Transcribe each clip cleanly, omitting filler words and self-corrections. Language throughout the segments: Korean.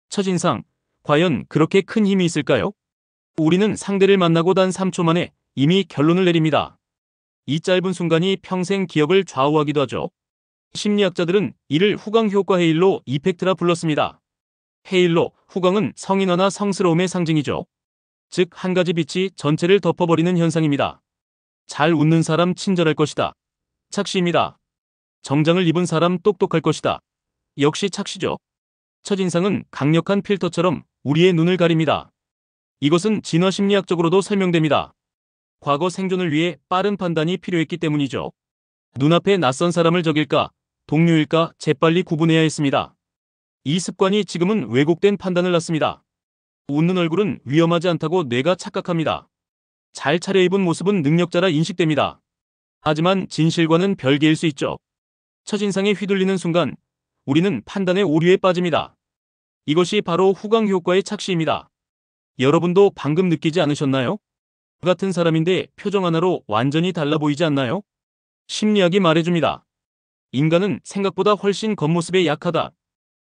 첫인상, 과연 그렇게 큰 힘이 있을까요? 우리는 상대를 만나고 단 3초 만에 이미 결론을 내립니다. 이 짧은 순간이 평생 기억을 좌우하기도 하죠. 심리학자들은 이를 후광 효과 헤일로 이펙트라 불렀습니다. 헤일로, 후광은 성인화나 성스러움의 상징이죠. 즉, 한 가지 빛이 전체를 덮어버리는 현상입니다. 잘 웃는 사람 친절할 것이다. 착시입니다. 정장을 입은 사람 똑똑할 것이다. 역시 착시죠. 첫인상은 강력한 필터처럼 우리의 눈을 가립니다. 이것은 진화 심리학적으로도 설명됩니다. 과거 생존을 위해 빠른 판단이 필요했기 때문이죠. 눈앞에 낯선 사람을 적일까, 동료일까 재빨리 구분해야 했습니다. 이 습관이 지금은 왜곡된 판단을 낳습니다. 웃는 얼굴은 위험하지 않다고 뇌가 착각합니다. 잘 차려입은 모습은 능력자라 인식됩니다. 하지만 진실과는 별개일 수 있죠. 첫인상에 휘둘리는 순간 우리는 판단의 오류에 빠집니다. 이것이 바로 후광 효과의 착시입니다. 여러분도 방금 느끼지 않으셨나요? 같은 사람인데 표정 하나로 완전히 달라 보이지 않나요? 심리학이 말해줍니다. 인간은 생각보다 훨씬 겉모습에 약하다.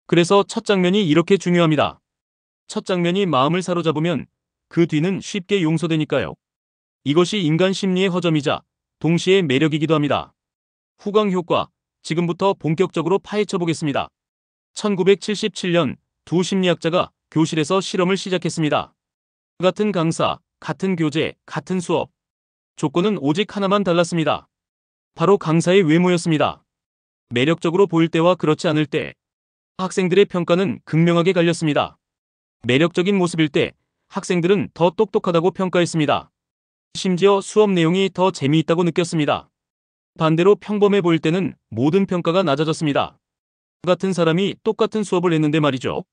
그래서 첫 장면이 이렇게 중요합니다. 첫 장면이 마음을 사로잡으면 그 뒤는 쉽게 용서되니까요. 이것이 인간 심리의 허점이자 동시에 매력이기도 합니다. 후광 효과, 지금부터 본격적으로 파헤쳐 보겠습니다. 1977년 두 심리학자가 교실에서 실험을 시작했습니다. 같은 강사, 같은 교재, 같은 수업. 조건은 오직 하나만 달랐습니다. 바로 강사의 외모였습니다. 매력적으로 보일 때와 그렇지 않을 때 학생들의 평가는 극명하게 갈렸습니다. 매력적인 모습일 때 학생들은 더 똑똑하다고 평가했습니다. 심지어 수업 내용이 더 재미있다고 느꼈습니다. 반대로 평범해 보일 때는 모든 평가가 낮아졌습니다. 같은 사람이 똑같은 수업을 했는데 말이죠.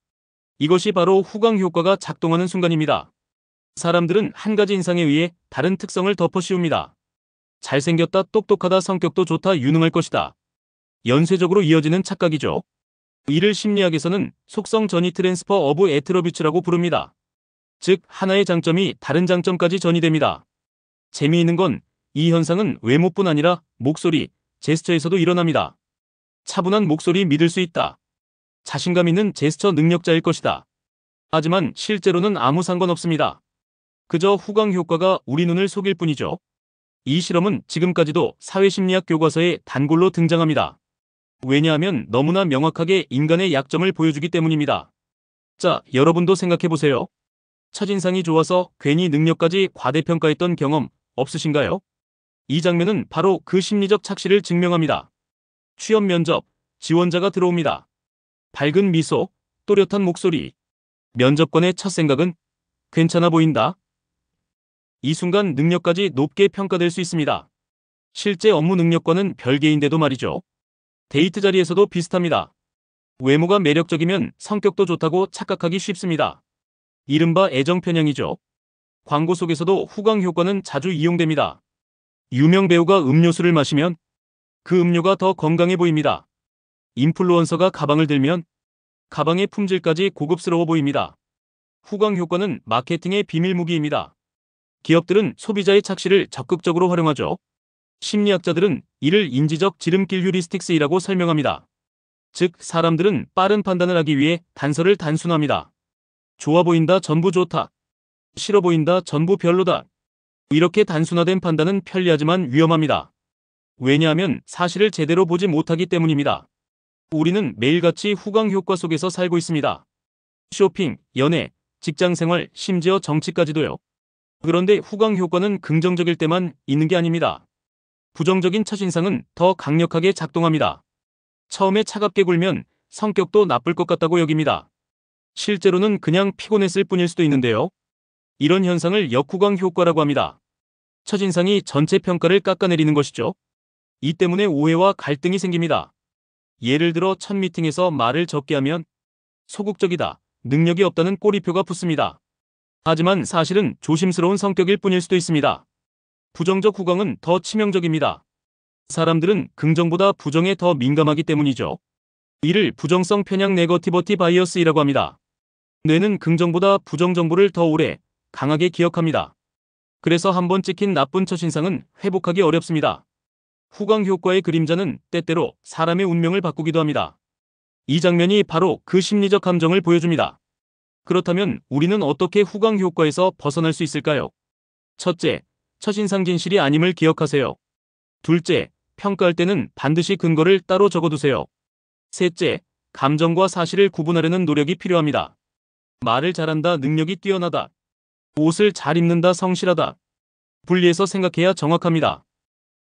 이것이 바로 후광 효과가 작동하는 순간입니다. 사람들은 한 가지 인상에 의해 다른 특성을 덮어 씌웁니다. 잘생겼다, 똑똑하다, 성격도 좋다, 유능할 것이다. 연쇄적으로 이어지는 착각이죠. 이를 심리학에서는 속성 전이 트랜스퍼 오브 애트러뷰츠라고 부릅니다. 즉, 하나의 장점이 다른 장점까지 전이됩니다. 재미있는 건 이 현상은 외모뿐 아니라 목소리, 제스처에서도 일어납니다. 차분한 목소리 믿을 수 있다. 자신감 있는 제스처 능력자일 것이다. 하지만 실제로는 아무 상관없습니다. 그저 후광 효과가 우리 눈을 속일 뿐이죠. 이 실험은 지금까지도 사회심리학 교과서에 단골로 등장합니다. 왜냐하면 너무나 명확하게 인간의 약점을 보여주기 때문입니다. 자, 여러분도 생각해보세요. 첫인상이 좋아서 괜히 능력까지 과대평가했던 경험 없으신가요? 이 장면은 바로 그 심리적 착시를 증명합니다. 취업 면접, 지원자가 들어옵니다. 밝은 미소, 또렷한 목소리. 면접관의 첫 생각은 괜찮아 보인다. 이 순간 능력까지 높게 평가될 수 있습니다. 실제 업무 능력과는 별개인데도 말이죠. 데이트 자리에서도 비슷합니다. 외모가 매력적이면 성격도 좋다고 착각하기 쉽습니다. 이른바 애정 편향이죠. 광고 속에서도 후광 효과는 자주 이용됩니다. 유명 배우가 음료수를 마시면 그 음료가 더 건강해 보입니다. 인플루언서가 가방을 들면 가방의 품질까지 고급스러워 보입니다. 후광 효과는 마케팅의 비밀 무기입니다. 기업들은 소비자의 착시를 적극적으로 활용하죠. 심리학자들은 이를 인지적 지름길 휴리스틱스이라고 설명합니다. 즉, 사람들은 빠른 판단을 하기 위해 단서를 단순화합니다. 좋아 보인다, 전부 좋다. 싫어 보인다, 전부 별로다. 이렇게 단순화된 판단은 편리하지만 위험합니다. 왜냐하면 사실을 제대로 보지 못하기 때문입니다. 우리는 매일같이 후광 효과 속에서 살고 있습니다. 쇼핑, 연애, 직장생활, 심지어 정치까지도요. 그런데 후광 효과는 긍정적일 때만 있는 게 아닙니다. 부정적인 첫인상은 더 강력하게 작동합니다. 처음에 차갑게 굴면 성격도 나쁠 것 같다고 여깁니다. 실제로는 그냥 피곤했을 뿐일 수도 있는데요. 이런 현상을 역후광 효과라고 합니다. 첫인상이 전체 평가를 깎아내리는 것이죠. 이 때문에 오해와 갈등이 생깁니다. 예를 들어 첫 미팅에서 말을 적게 하면 소극적이다, 능력이 없다는 꼬리표가 붙습니다. 하지만 사실은 조심스러운 성격일 뿐일 수도 있습니다. 부정적 후광은 더 치명적입니다. 사람들은 긍정보다 부정에 더 민감하기 때문이죠. 이를 부정성 편향 네거티버티 바이어스이라고 합니다. 뇌는 긍정보다 부정 정보를 더 오래, 강하게 기억합니다. 그래서 한번 찍힌 나쁜 첫인상은 회복하기 어렵습니다. 후광 효과의 그림자는 때때로 사람의 운명을 바꾸기도 합니다. 이 장면이 바로 그 심리적 함정을 보여줍니다. 그렇다면 우리는 어떻게 후광 효과에서 벗어날 수 있을까요? 첫째, 첫인상 진실이 아님을 기억하세요. 둘째, 평가할 때는 반드시 근거를 따로 적어두세요. 셋째, 감정과 사실을 구분하려는 노력이 필요합니다. 말을 잘한다, 능력이 뛰어나다. 옷을 잘 입는다, 성실하다. 분리해서 생각해야 정확합니다.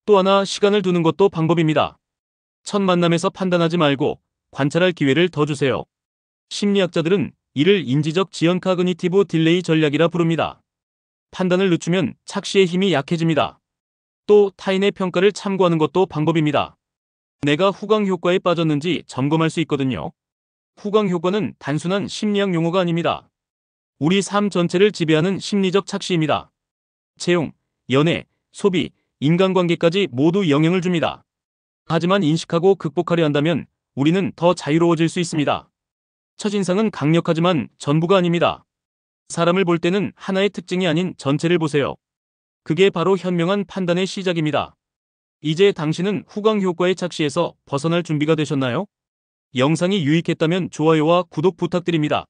또 하나, 시간을 두는 것도 방법입니다. 첫 만남에서 판단하지 말고 관찰할 기회를 더 주세요. 심리학자들은 이를 인지적 지연 카그니티브 딜레이 전략이라 부릅니다. 판단을 늦추면 착시의 힘이 약해집니다. 또 타인의 평가를 참고하는 것도 방법입니다. 내가 후광 효과에 빠졌는지 점검할 수 있거든요. 후광 효과는 단순한 심리학 용어가 아닙니다. 우리 삶 전체를 지배하는 심리적 착시입니다. 채용, 연애, 소비, 인간관계까지 모두 영향을 줍니다. 하지만 인식하고 극복하려 한다면 우리는 더 자유로워질 수 있습니다. 첫인상은 강력하지만 전부가 아닙니다. 사람을 볼 때는 하나의 특징이 아닌 전체를 보세요. 그게 바로 현명한 판단의 시작입니다. 이제 당신은 후광 효과의 착시에서 벗어날 준비가 되셨나요? 영상이 유익했다면 좋아요와 구독 부탁드립니다.